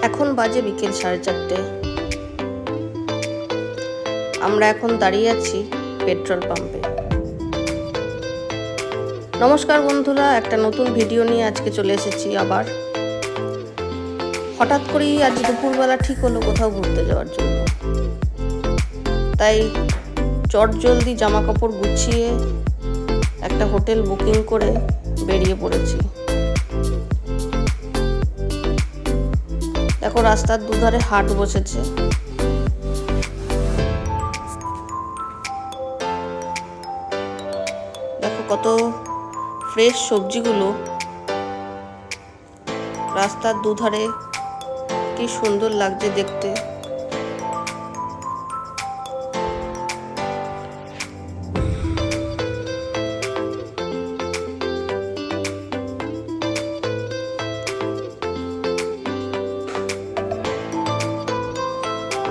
এখন বাজে বিকেল 4:30। আমরা এখন দাঁড়িয়ে আছি পেট্রোল পাম্পে। নমস্কার বন্ধুরা, একটা নতুন ভিডিও নিয়ে আজকে চলে এসেছি আবার। হঠাৎ করেই আজ দুপুরবেলা ঠিক হলো কোথাও ঘুরতে যাওয়ার জন্য, তাই চটজলদি জামা কাপড় গুছিয়ে একটা হোটেল বুকিং করে বেরিয়ে পড়েছি। দেখো, রাস্তার দুধারে হাট বসেছে। দেখো কত ফ্রেশ সবজিগুলো রাস্তার দুধারে, কি সুন্দর লাগছে দেখতে।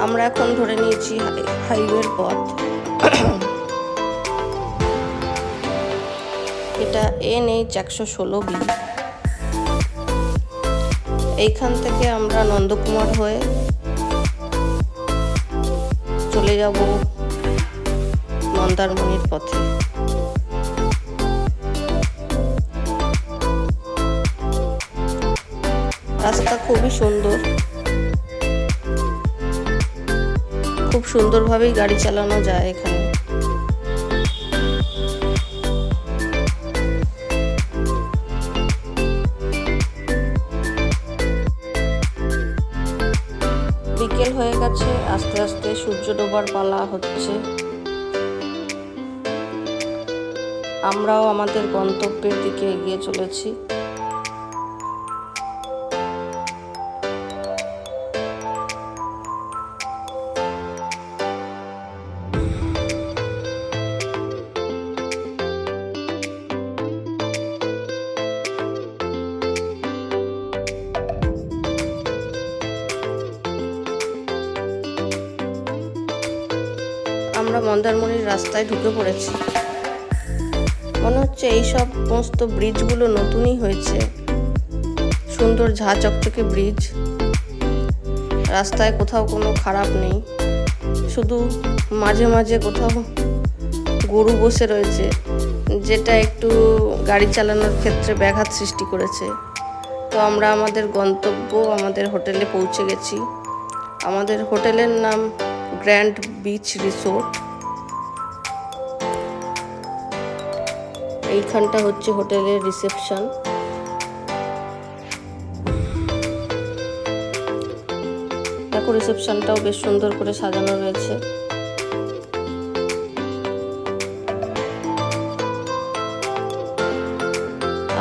আমরা এখন ধরে নিয়েছি হাইওয়ের পথ। এটা NH 116B। এইখান থেকে আমরা নন্দকুমার হয়ে চলে যাব মন্দারমণির পথে। রাস্তা খুবই সুন্দর, খুব সুন্দরভাবেই গাড়ি চালানো যায় এখানে। বিকেল হয়ে গেছে, আস্তে আস্তে সূর্য ডোবার পালা হচ্ছে। আমরাও আমাদের গন্তব্যের দিকে এগিয়ে চলেছি। আমরা মন্দারমণির রাস্তায় ঢুকে পড়েছি। মনে হচ্ছে এই সমস্ত ব্রিজগুলো নতুনই হয়েছে। সুন্দর ঝা চকচকে ব্রিজ, রাস্তায় কোথাও কোনো খারাপ নেই, শুধু মাঝে মাঝে কোথাও গরু বসে রয়েছে, যেটা একটু গাড়ি চালানোর ক্ষেত্রে ব্যাঘাত সৃষ্টি করেছে। তো আমরা আমাদের গন্তব্য, আমাদের হোটেলে পৌঁছে গেছি। আমাদের হোটেলের নাম গ্র্যান্ড বিচ রিসোর্ট। এইখানটা হচ্ছে হোটেলের রিসেপশন। দেখো, রিসেপশনটাও বেশ সুন্দর করে সাজানো রয়েছে।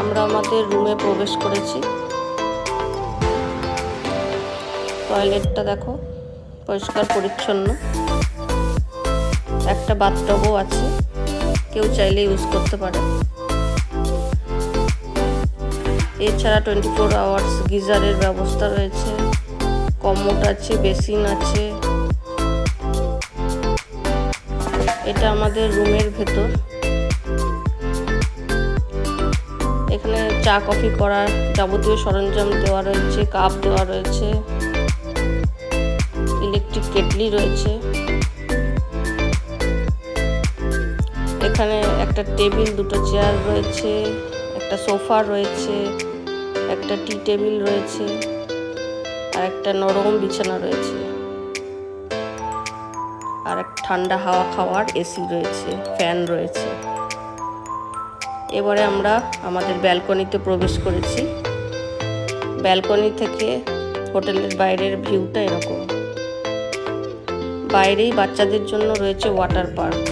আমরা আমাদের রুমে প্রবেশ করেছি। টয়লেটটা দেখো, পরিষ্কার পরিচ্ছন্ন। একটা বাথটবও আছে, কেউ চাইলে ইউজ করতে পারে। এছাড়া 24 আওয়ার্স গিজারের ব্যবস্থা রয়েছে, কমোড আছে, বেসিন আছে। এটা আমাদের রুমের ভেতর। এখানে চা কফি করার যাবতীয় সরঞ্জাম দেওয়া রয়েছে, কাপ দেওয়া রয়েছে, ইলেকট্রিক কেটলি রয়েছে। এখানে একটা টেবিল, দুটো চেয়ার রয়েছে, একটা সোফা রয়েছে, একটা টি টেবিল রয়েছে, আর একটা নরম বিছানা রয়েছে, আর এক ঠান্ডা হাওয়া খাওয়ার এসি রয়েছে, ফ্যান রয়েছে। এবারে আমরা আমাদের ব্যালকনিতে প্রবেশ করেছি। ব্যালকনি থেকে হোটেলের বাইরের ভিউটা এরকম। বাইরেই বাচ্চাদের জন্য রয়েছে ওয়াটার পার্ক।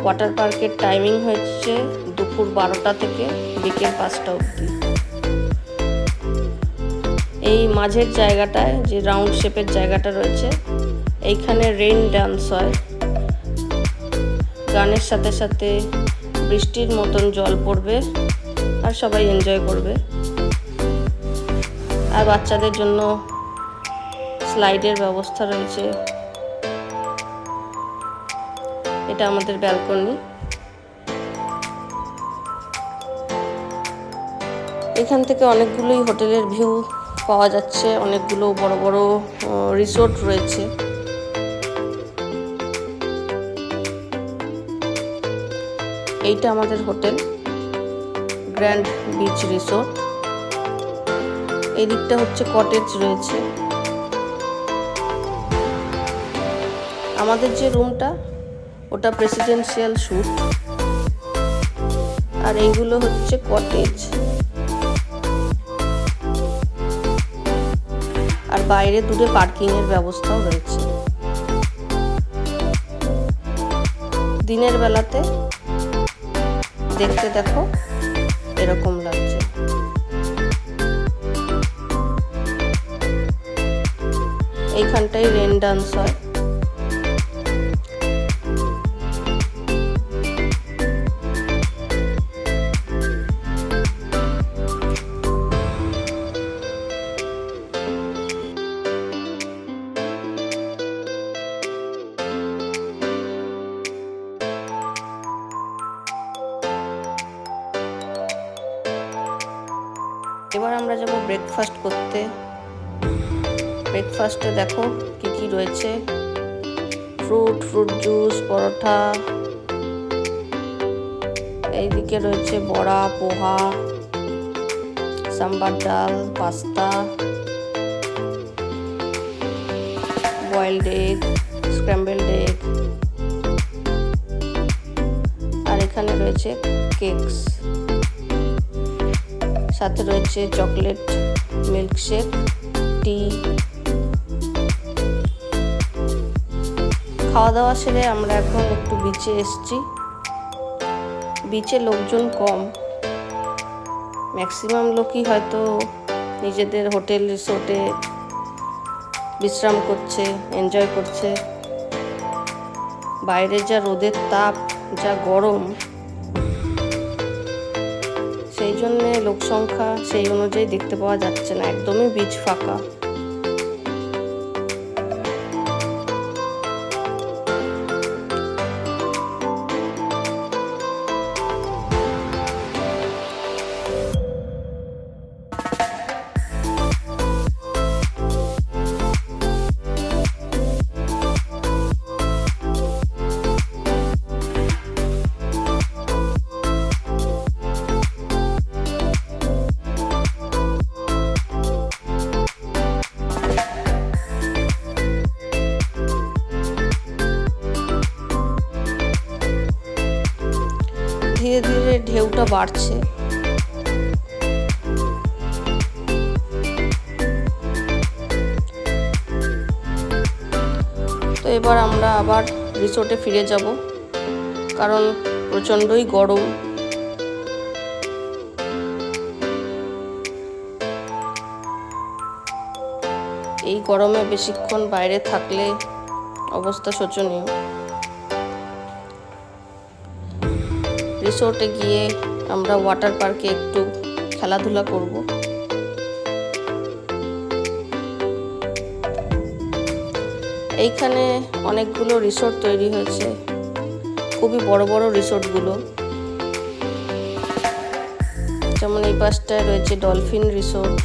ওয়াটার পার্কের টাইমিং হচ্ছে দুপুর 12টা থেকে বিকেল 5টা অবধি। এই মাঝের জায়গাটায় যে রাউন্ড শেপের জায়গাটা রয়েছে, এইখানে রেইন ডান্স হয়। গানের সাথে সাথে বৃষ্টির মতন জল পড়বে আর সবাই এনজয় করবে। আর বাচ্চাদের জন্য স্লাইডের ব্যবস্থা রয়েছে। এটা আমাদের ব্যালকনি। এখান থেকে অনেকগুলোই হোটেলের ভিউ পাওয়া যাচ্ছে, অনেকগুলো বড় বড় রিসোর্ট রয়েছে। এইটা আমাদের হোটেল গ্র্যান্ড বিচ রিসোর্ট। এই দিকটা হচ্ছে কটেজ রয়েছে। আমাদের যে রুমটা ওটা প্রেসিডেন্সিয়াল স্যুট, আর এইগুলো হচ্ছে কটেজ। আর বাইরে দূরে পার্কিং এর ব্যবস্থাও রয়েছে। দিনের বেলাতে দেখতে দেখো এরকম লাগছে। এইখানটাই রেন ডান্স হয়। এবার আমরা যাব ব্রেকফাস্ট করতে। ব্রেকফাস্টে দেখো কি কি রয়েছে, ফ্রুট জুস, পরোটা, এইদিকে রয়েছে বড়া, পোহা, সাম্বার ডাল, pasta, boiled egg, scrambled egg, আর এখানে রয়েছে কেকস, সাথে রয়েছে চকলেট মিল্কশেক, টি। খাওয়া দাওয়া সেরে আমরা এখন একটু বিচে এসেছি। বিচে লোকজন কম, ম্যাক্সিমাম লোকই হয়তো নিজেদের হোটেল রিসোর্টে বিশ্রাম করছে, এনজয় করছে। বাইরে যা রোদের তাপ, যা গরম, সেই জন্যে লোক সংখ্যা সেই অনুযায়ী দেখতে পাওয়া যাচ্ছে না, একদমই বিচ ফাঁকা। ধীরে ধীরে ঢেউটা বাড়ছে। তো এবার আমরা আবার রিসোর্টে ফিরে যাব, কারণ প্রচণ্ডই গরম। এই গরমে বেশিক্ষণ বাইরে থাকলে অবস্থা শোচনীয়। রিসোর্টে গিয়ে আমরা ওয়াটার পার্কে একটু খেলাধুলা করব। এইখানে অনেকগুলো রিসোর্ট তৈরি হয়েছে, খুবই বড় বড় রিসোর্টগুলো। যেমন এই পাশটায় রয়েছে ডলফিন রিসোর্ট,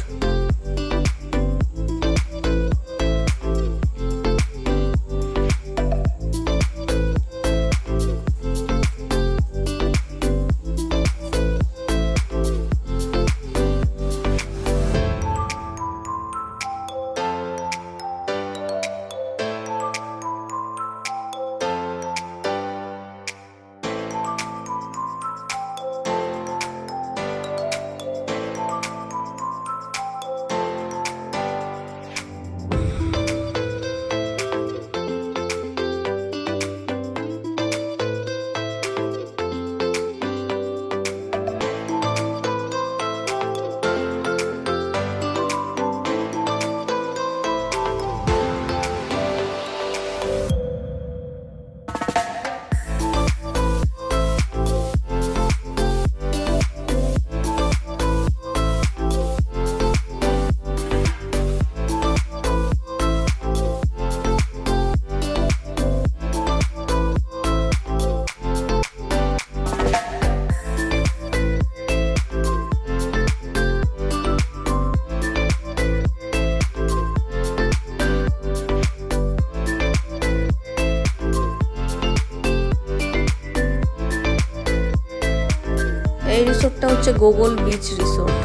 রিসোর্টটা হচ্ছে গোগল বিচ রিসোর্ট।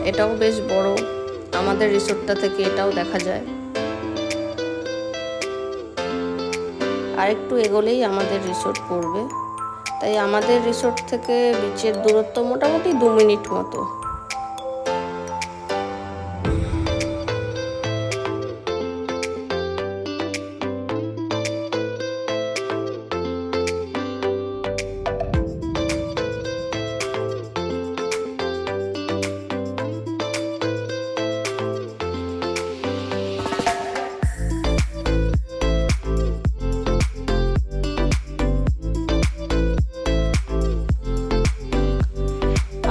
এটাও বেশ বড়, আমাদের রিসোর্টটা থেকে এটাও দেখা যায়। আর একটু এগোলেই আমাদের রিসোর্ট পড়বে, তাই আমাদের রিসোর্ট থেকে বিচের দূরত্ব মোটামুটি 2 মিনিট মতো।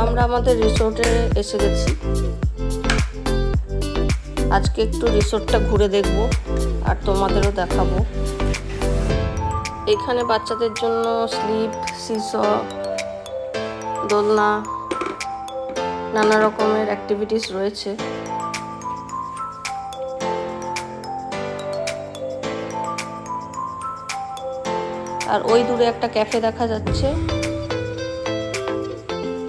আমরা আমাদের রিসোর্টে এসে গেছি। আজকে একটু রিসোর্টটা ঘুরে দেখব আর তোমাদেরও দেখাবো। এখানে বাচ্চাদের জন্য স্লিপ, সিস, দোলনা, নানা রকমের অ্যাক্টিভিটিস রয়েছে। আর ওই দূরে একটা ক্যাফে দেখা যাচ্ছে।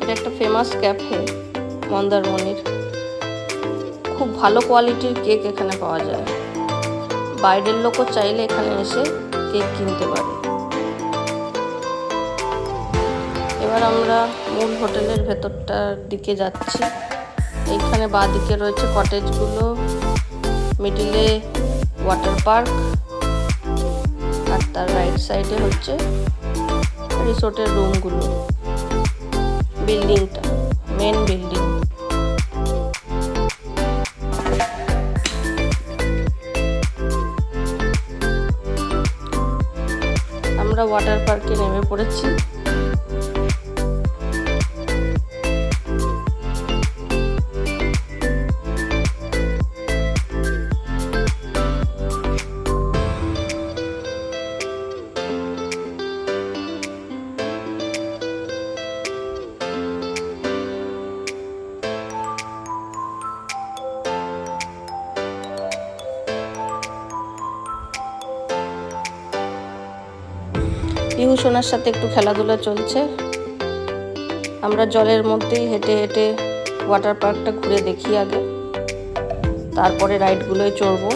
এটা একটা ফেমাস ক্যাফে মন্দারমণির। খুব ভালো কোয়ালিটির কেক এখানে পাওয়া যায়। বাইরের লোকও চাইলে এখানে এসে কেক কিনতে পারে। এবার আমরা মূল হোটেলের ভেতরটার দিকে যাচ্ছি। এইখানে বাঁ দিকে রয়েছে কটেজগুলো, মিডিলে ওয়াটার পার্ক, আর তার রাইট সাইডে হচ্ছে রিসোর্টের রুমগুলো। বিল্ডিংটা মেন বিল্ডিং। আমরা ওয়াটার পার্কে নেমে পড়েছি। পিহু সোনার সাথে একটু খেলাধুলা চলছে। আমরা জলের মধ্যেই হেঁটে হেঁটে ওয়াটার পার্কটা ঘুরে দেখি আগে, তারপরে রাইডগুলোয় চড়বো।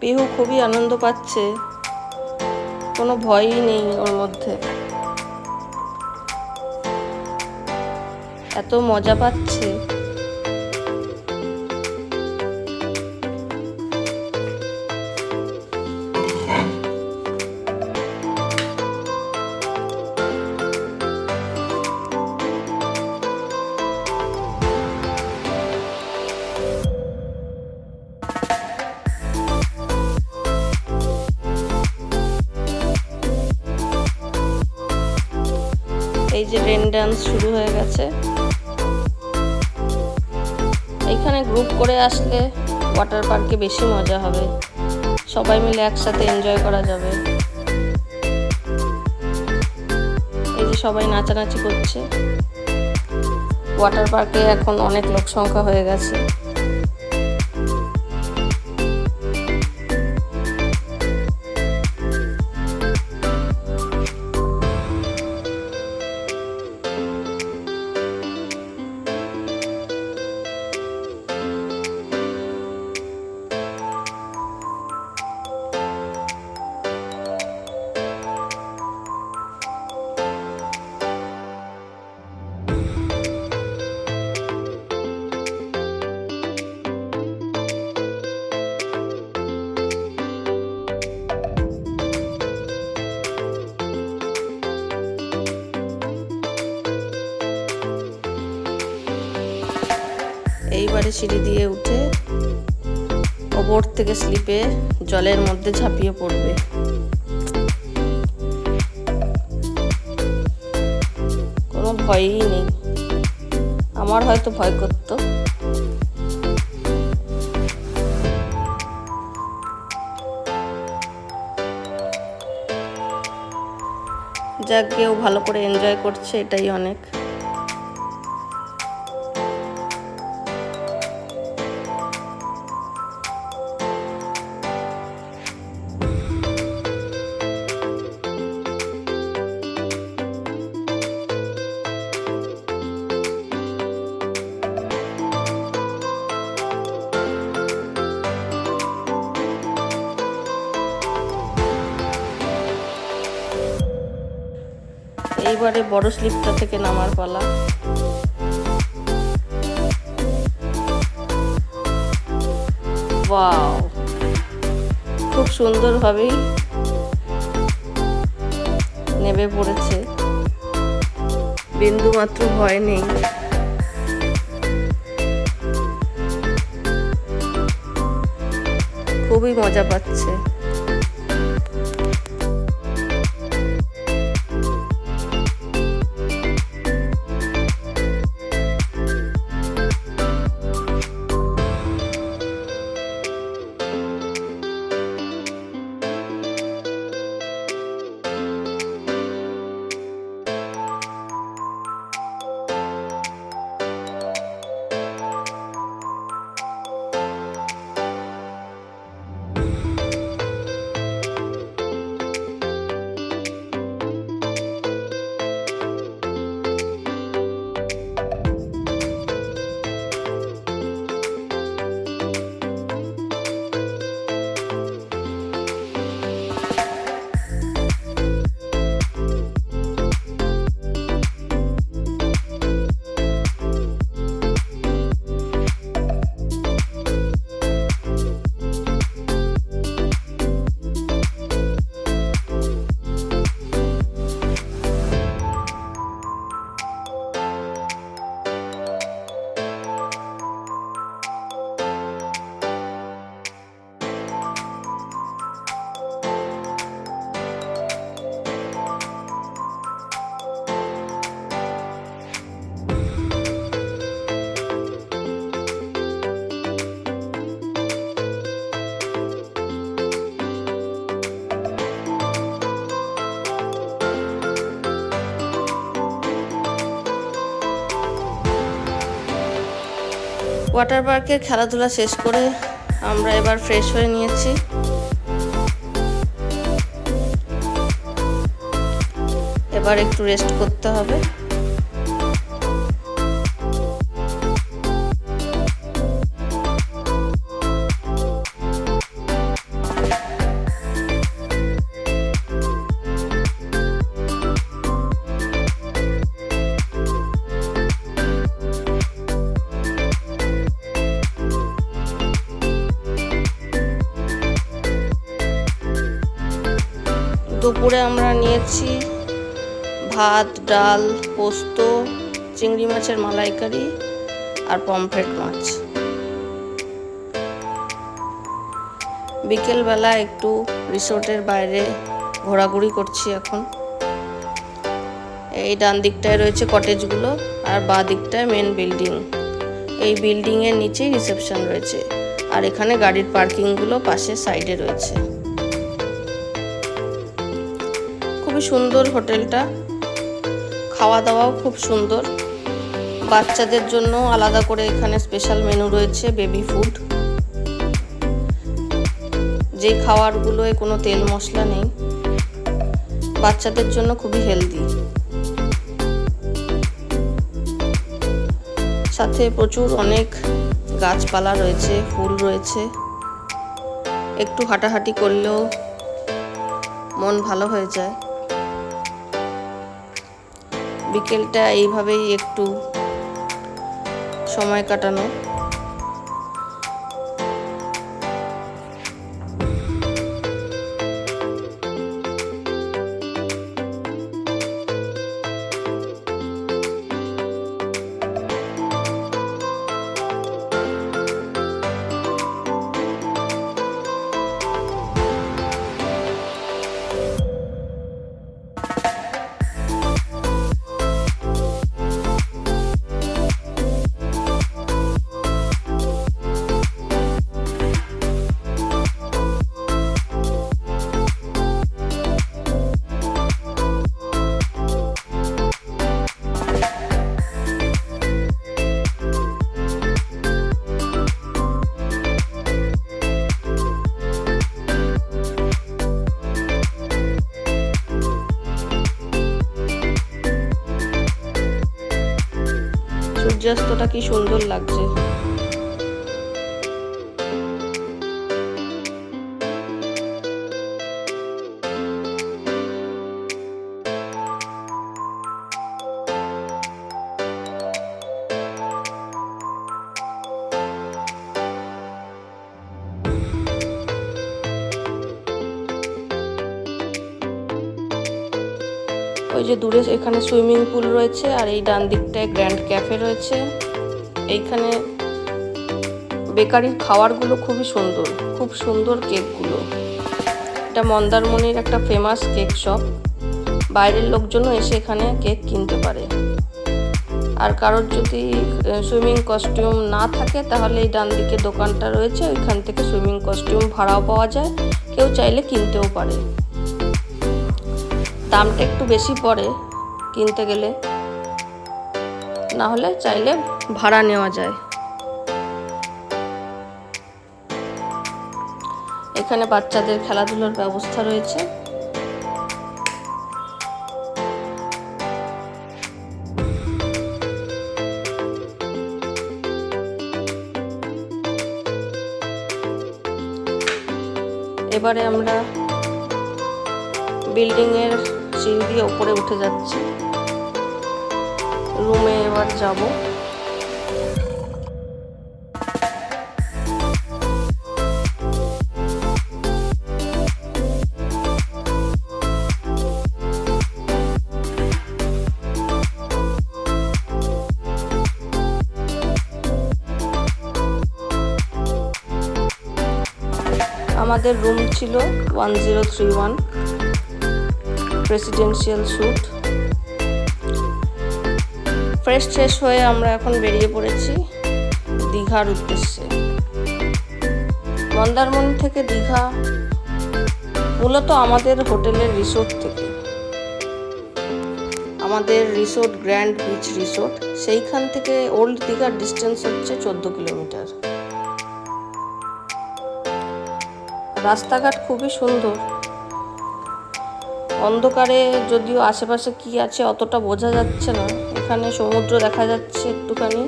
পিহু খুবই আনন্দ পাচ্ছে, কোনো ভয়ই নেই ওর মধ্যে। এত মজা পাচ্ছে। এই যে রেন ডান্স শুরু হয়ে গেছে। এইখানে গ্রুপ করে আসলে ওয়াটার পার্কে বেশি মজা হবে, সবাই মিলে একসাথে এনজয় করা যাবে। এই যে সবাই নাচানাচি করছে। ওয়াটার পার্কে এখন অনেক লোক সংখ্যা হয়ে গেছে। এইবারে সিঁড়ি দিয়ে উঠে ওপর থেকে স্লিপে জলের মধ্যে ঝাঁপিয়ে পড়বে। ভয়ই নেই। আমার হয়তো ভয় করতো। যাক, কেউ ভালো করে এনজয় করছে, এটাই অনেক। এইবারে বড় স্লিপটা থেকে নামার পালা। ওয়াও, খুব সুন্দরভাবেই নেমে পড়েছে, বিন্দু মাত্র ভয় নেই। খুবই মজা পাচ্ছে। ওয়াটার পার্কে খেলাধুলা শেষ করে আমরা এবার ফ্রেশ হয়ে নিয়েছি। এবার একটু রেস্ট করতে হবে। দুপুরে আমরা নিয়েছি ভাত, ডাল, পোস্ত, চিংড়ি মাছের মালাইকারি আর পমফ্রেট মাছ। বিকেলবেলা একটু রিসোর্টের বাইরে ঘোরাঘুরি করছি এখন। এই ডান দিকটায় রয়েছে কটেজগুলো আর বাঁ দিকটায় মেন বিল্ডিং। এই বিল্ডিংয়ের নিচেই রিসেপশন রয়েছে আর এখানে গাড়ির পার্কিংগুলো পাশে সাইডে রয়েছে। খুবই সুন্দর হোটেলটা, খাওয়া দাওয়াও খুব সুন্দর। বাচ্চাদের জন্য আলাদা করে এখানে স্পেশাল মেনু রয়েছে, বেবি ফুড। যে খাবারগুলোয় কোনো তেল মশলা নেই, বাচ্চাদের জন্য খুবই হেলদি। সাথে প্রচুর অনেক গাছপালা রয়েছে, ফুল রয়েছে। একটু হাঁটাহাঁটি করলেও মন ভালো হয়ে যায়। বিকেলটা এইভাবেই একটু সময় কাটানো। সূর্যাস্তটা কি সুন্দর লাগছে। ওই যে দূরে এখানে সুইমিং পুল রয়েছে, আর এই ডান দিকটায় গ্র্যান্ড ক্যাফে রয়েছে। এইখানে বেকারির খাবারগুলো খুবই সুন্দর, খুব সুন্দর কেকগুলো। এটা মন্দারমণির একটা ফেমাস কেক শপ। বাইরের লোকজনও এসে এখানে কেক কিনতে পারে। আর কারোর যদি সুইমিং কস্টিউম না থাকে তাহলে এই ডান দিকে দোকানটা রয়েছে, ওইখান থেকে সুইমিং কস্টিউম ভাড়াও পাওয়া যায়, কেউ চাইলে কিনতেও পারে। দামটা একটু বেশি পড়ে কিনতে গেলে, না হলে চাইলে ভাড়া নেওয়া যায়। এখানে বাচ্চাদের খেলাধুলার ব্যবস্থা রয়েছে। এবারে আমরা বিল্ডিং এর সিঁড়ি দিয়ে উপরে উঠে যাচ্ছি, রুমে এবার যাব। আমাদের রুম ছিল 1031 প্রেসিডেন্সিয়াল স্যুট। ফ্রেশ হয়ে আমরা এখন বেরিয়ে পড়েছি দীঘার উদ্দেশ্যে। মন্দারমণি থেকে দীঘা মূলত আমাদের হোটেলের রিসোর্ট থেকে, আমাদের রিসোর্ট গ্র্যান্ড বিচ রিসোর্ট, সেইখান থেকে ওল্ড দীঘার ডিস্টেন্স হচ্ছে 14 কিলোমিটার। রাস্তাঘাট খুবই সুন্দর। অন্ধকারে যদিও আশেপাশে কি আছে অতটা বোঝা যাচ্ছে না। এখানে সমুদ্র দেখা যাচ্ছে একটুখানি।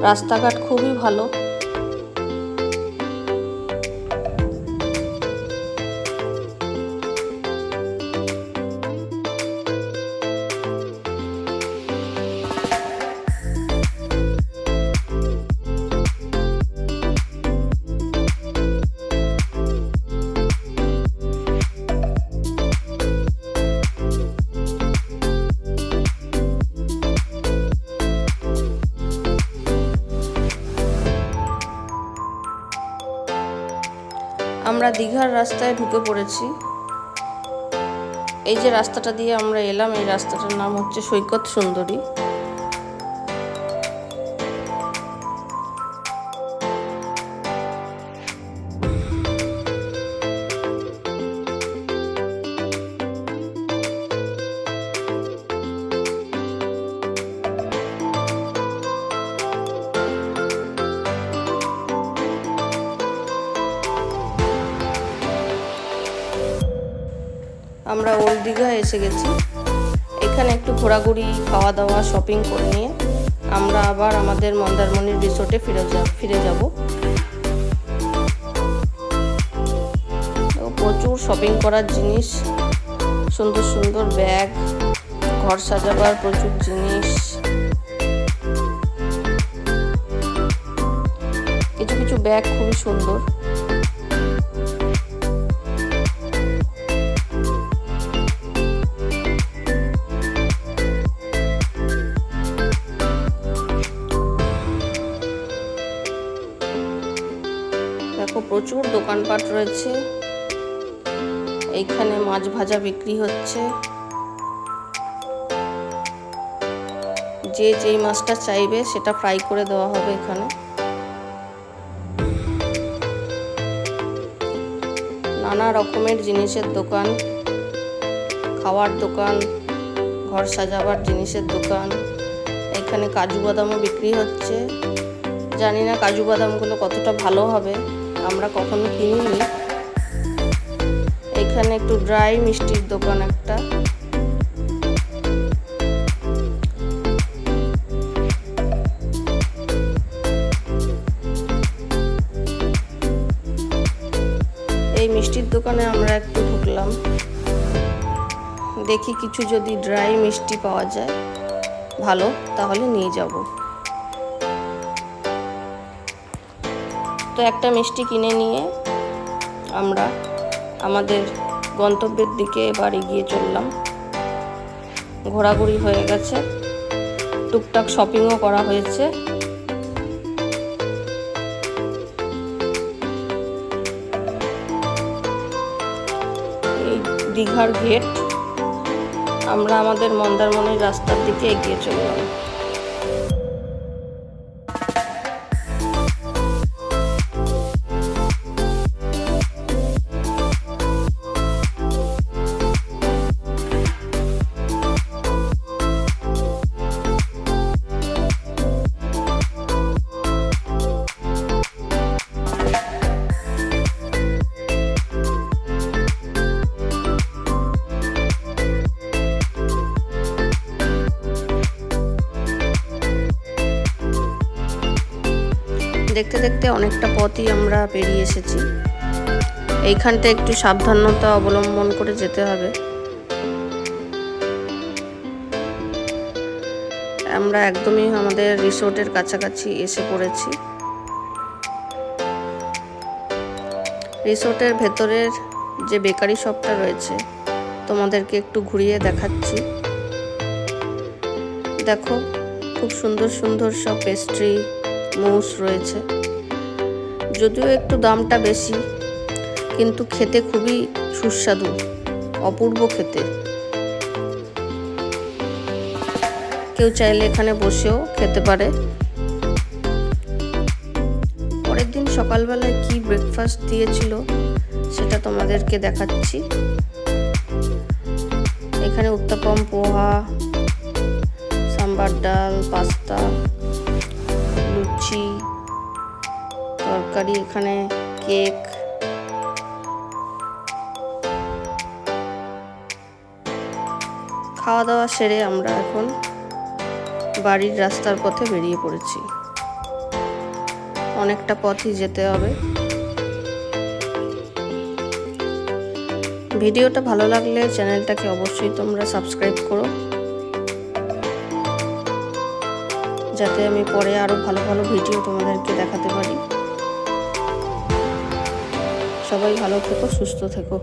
রাস্তাঘাট খুবই ভালো। আমরা দীঘার রাস্তায় ঢুকে পড়েছি। এই যে রাস্তাটা দিয়ে আমরা এলাম, এই রাস্তাটার নাম হচ্ছে সৈকত সুন্দরী। আমরা ওল্ড দীঘা এসে গেছি। এখানে একটু ঘোরাঘুরি, খাওয়া দাওয়া, শপিং করে নিয়ে আমরা আবার আমাদের মন্দারমণির রিসোর্টে ফিরে যাব। প্রচুর শপিং করার জিনিস, সুন্দর সুন্দর ব্যাগ, ঘর সাজাবার প্রচুর জিনিস, কিছু কিছু ব্যাগ খুবই সুন্দর। দেখো প্রচুর দোকানপাট রয়েছে। এইখানে মাছ ভাজা বিক্রি হচ্ছে। যে যেই মাছটা চাইবে সেটা ফ্রাই করে দেওয়া হবে এখানে। নানা রকমের জিনিসের দোকান, খাওয়ার দোকান, ঘর সাজাবার জিনিসের দোকান। এখানে কাজু বাদামও বিক্রি হচ্ছে। জানি না কাজু বাদামগুলো কতটা ভালো হবে, আমরা কখনো কিনিনি। এখানে একটু ড্রাই মিষ্টির দোকান একটা। দোকানে আমরা একটু ঢুকলাম, দেখি কিছু যদি ড্রাই মিষ্টি পাওয়া যায় ভালো তাহলে নিয়ে যাব। তো একটা মিষ্টি কিনে নিয়ে আমরা আমাদের গন্তব্যের দিকে এবার এগিয়ে চললাম। ঘোরাঘুরি হয়ে গেছে, টুকটাক শপিংও করা হয়েছে। এই দীঘার গেট, আমরা আমাদের মন্দারমণির রাস্তার দিকে এগিয়ে চললাম। দেখতে দেখতে অনেকটা পথই আমরা পেরিয়ে এসেছি। এইখানটা একটু সাবধানতা অবলম্বন করে যেতে হবে। আমরা একদমই আমাদের রিসোর্টের কাছাকাছি এসে পড়েছি। রিসোর্টের ভেতরের যে বেকারি শপটা রয়েছে তোমাদেরকে একটু ঘুরিয়ে দেখাচ্ছি। দেখো, খুব সুন্দর সুন্দর সব পেস্ট্রি, মুস রয়েছে। যদিও একটু দামটা বেশি, কিন্তু খেতে খুবই সুস্বাদু, অপূর্ব খেতে। কেউ চাইলে এখানে বসেও খেতে পারে। পরের দিন সকালবেলায় কি ব্রেকফাস্ট দিয়েছিল সেটা তোমাদেরকে দেখাচ্ছি। এখানে উত্তাপম, পোহা, সাম্বার ডাল, পাস্তা, লুচি, তরকারি, এখানে কেক। খাওয়া দাওয়া সেরে আমরা এখন বাড়ির রাস্তার পথে বেরিয়ে পড়েছি। অনেকটা পথই যেতে হবে। ভিডিওটা ভালো লাগলে চ্যানেলটাকে অবশ্যই তোমরা সাবস্ক্রাইব করো, যাতে আমি পরে আরো ভালো ভালো ভিডিও তোমাদেরকে দেখাতে পারি। সবাই ভালো থেকো, সুস্থ থেকো।